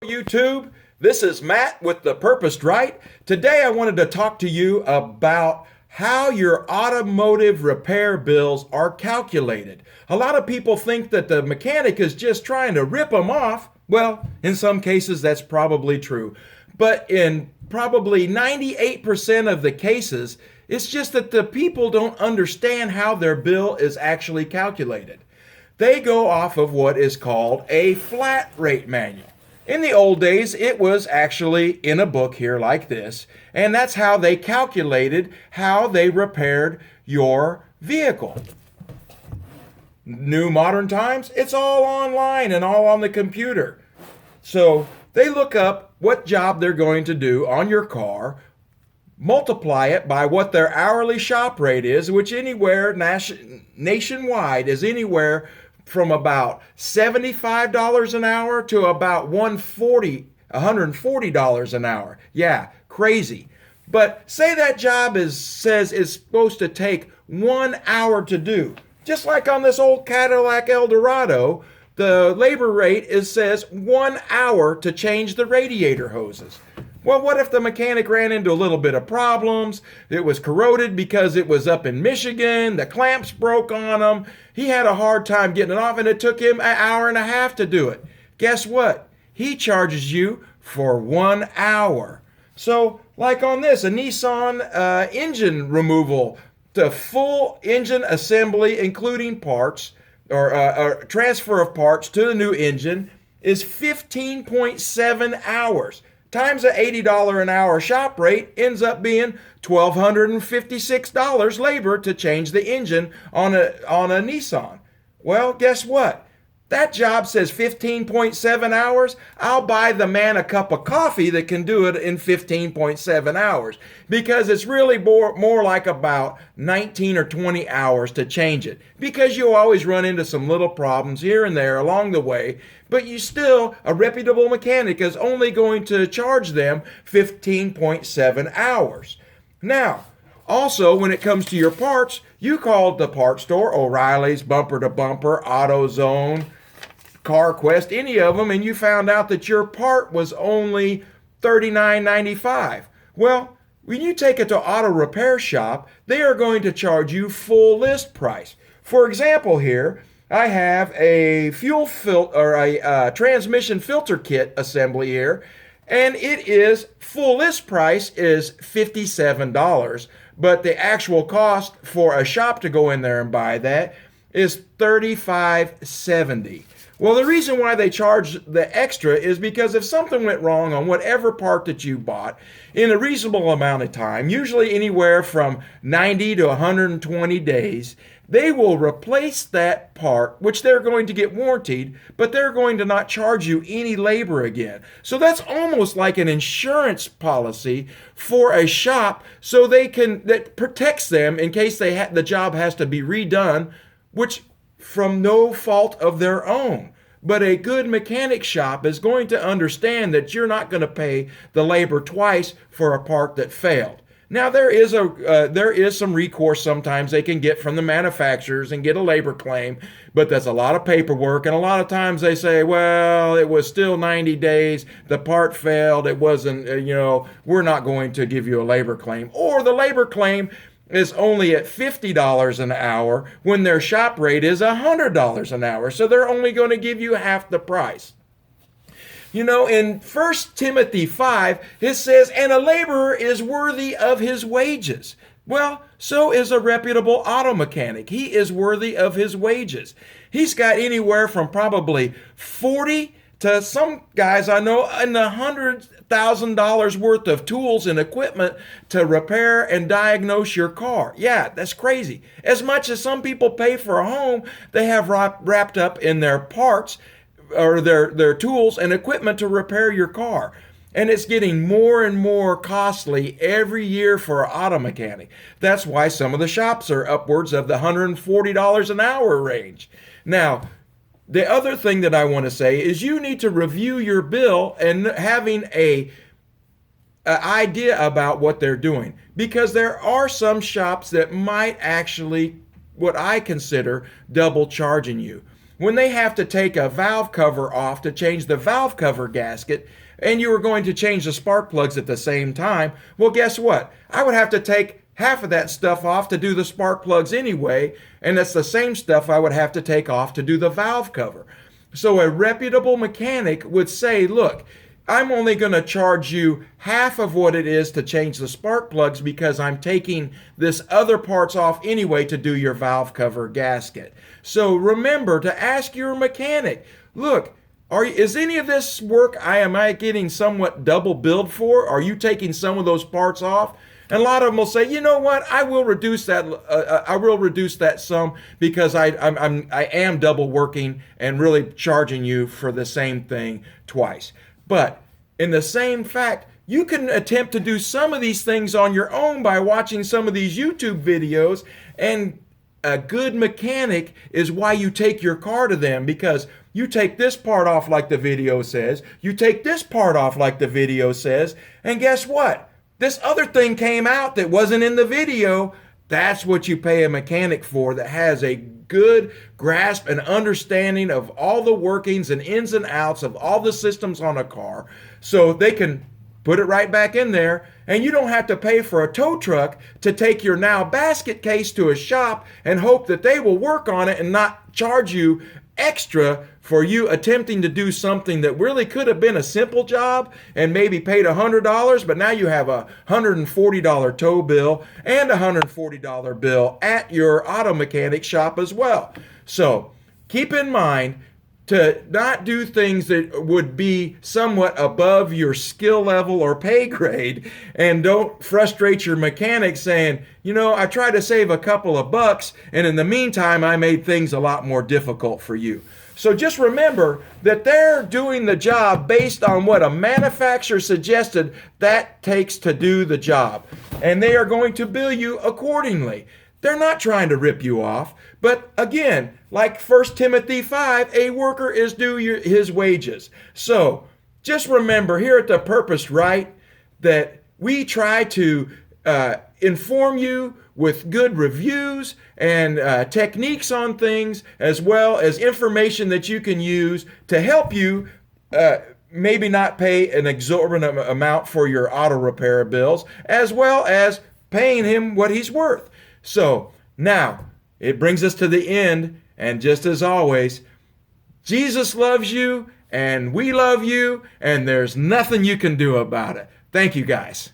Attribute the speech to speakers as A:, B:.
A: YouTube. This is Matt with The Purposed Right. Today I wanted to talk to you about how your automotive repair bills are calculated. A lot of people think that the mechanic is just trying to rip them off. Well, in some cases that's probably true. But in probably 98% of the cases, it's just that the people don't understand how their bill is actually calculated. They go off of what is called a flat rate manual. In the old days, it was actually in a book here like this, and that's how they calculated how they repaired your vehicle. New modern times, it's all online and all on the computer. So they look up what job they're going to do on your car, multiply it by what their hourly shop rate is, which anywhere nationwide is anywhere from about $75 an hour to about $140 an hour. Yeah, crazy. But say that job is supposed to take 1 hour to do. Just like on this old Cadillac Eldorado, the labor rate says 1 hour to change the radiator hoses. Well, what if the mechanic ran into a little bit of problems? It was corroded because it was up in Michigan. The clamps broke on him. He had a hard time getting it off, and it took him an hour and a half to do it. Guess what? He charges you for 1 hour. So, like on this, a Nissan engine removal, the full engine assembly, including parts, or transfer of parts to the new engine, is 15.7 hours. Times the $80 an hour shop rate ends up being $1,256 labor to change the engine on a Nissan. Well, guess what? That job says 15.7 hours. I'll buy the man a cup of coffee that can do it in 15.7 hours because it's really more like about 19 or 20 hours to change it, because you'll always run into some little problems here and there along the way, but a reputable mechanic is only going to charge them 15.7 hours. Now, also, when it comes to your parts, you called the parts store, O'Reilly's, Bumper to Bumper, AutoZone, CarQuest, any of them, and you found out that your part was only $39.95. Well, when you take it to Auto Repair Shop, they are going to charge you full list price. For example, here I have a transmission filter kit assembly here, and it is full list price is $57. But the actual cost for a shop to go in there and buy that is $35.70. Well, the reason why they charge the extra is because if something went wrong on whatever part that you bought in a reasonable amount of time, usually anywhere from 90 to 120 days, they will replace that part, which they're going to get warrantied, but they're going to not charge you any labor again. So that's almost like an insurance policy for a shop, so that protects them in case the job has to be redone, which from no fault of their own. But a good mechanic shop is going to understand that you're not going to pay the labor twice for a part that failed. Now, there is some recourse sometimes they can get from the manufacturers and get a labor claim, but that's a lot of paperwork, and a lot of times they say, well, it was still 90 days, the part failed, it wasn't, we're not going to give you a labor claim. Or the labor claim is only at $50 an hour when their shop rate is $100 an hour, so they're only going to give you half the price. In 1 Timothy 5, it says, and a laborer is worthy of his wages. Well, so is a reputable auto mechanic. He is worthy of his wages. He's got anywhere from probably 40 to some guys I know in the $100,000 worth of tools and equipment to repair and diagnose your car. Yeah, that's crazy. As much as some people pay for a home, they have wrapped up in their parts or their tools and equipment to repair your car. And it's getting more and more costly every year for an auto mechanic. That's why some of the shops are upwards of the $140 an hour range. Now, the other thing that I want to say is you need to review your bill and having a idea about what they're doing, because there are some shops that might actually, what I consider, double charging you. when they have to take a valve cover off to change the valve cover gasket, and you were going to change the spark plugs at the same time, well, guess what? I would have to take half of that stuff off to do the spark plugs anyway, and that's the same stuff I would have to take off to do the valve cover. So a reputable mechanic would say, look, I'm only going to charge you half of what it is to change the spark plugs because I'm taking this other parts off anyway to do your valve cover gasket. So remember to ask your mechanic, look, is any of this work am I getting somewhat double billed for? Are you taking some of those parts off? And a lot of them will say, you know what, I will reduce that. I will reduce that sum because I am double working and really charging you for the same thing twice. But in the same fact, you can attempt to do some of these things on your own by watching some of these YouTube videos. And a good mechanic is why you take your car to them, because you take this part off like the video says, you take this part off like the video says, and guess what? This other thing came out that wasn't in the video. That's what you pay a mechanic for, that has a good grasp and understanding of all the workings and ins and outs of all the systems on a car, so they can put it right back in there, and you don't have to pay for a tow truck to take your now basket case to a shop and hope that they will work on it and not charge you extra for you attempting to do something that really could have been a simple job and maybe paid $100, but now you have a $140 tow bill and a $140 bill at your auto mechanic shop as well. So keep in mind to not do things that would be somewhat above your skill level or pay grade, and don't frustrate your mechanic saying, you know, I tried to save a couple of bucks, and in the meantime, I made things a lot more difficult for you. So just remember that they're doing the job based on what a manufacturer suggested that takes to do the job, and they are going to bill you accordingly. They're not trying to rip you off. But again, like 1 Timothy 5, a worker is due his wages. So just remember here at The Purpose Right that we try to inform you with good reviews and techniques on things, as well as information that you can use to help you maybe not pay an exorbitant amount for your auto repair bills, as well as paying him what he's worth. So now it brings us to the end, and just as always, Jesus loves you and we love you, and there's nothing you can do about it. Thank you, guys.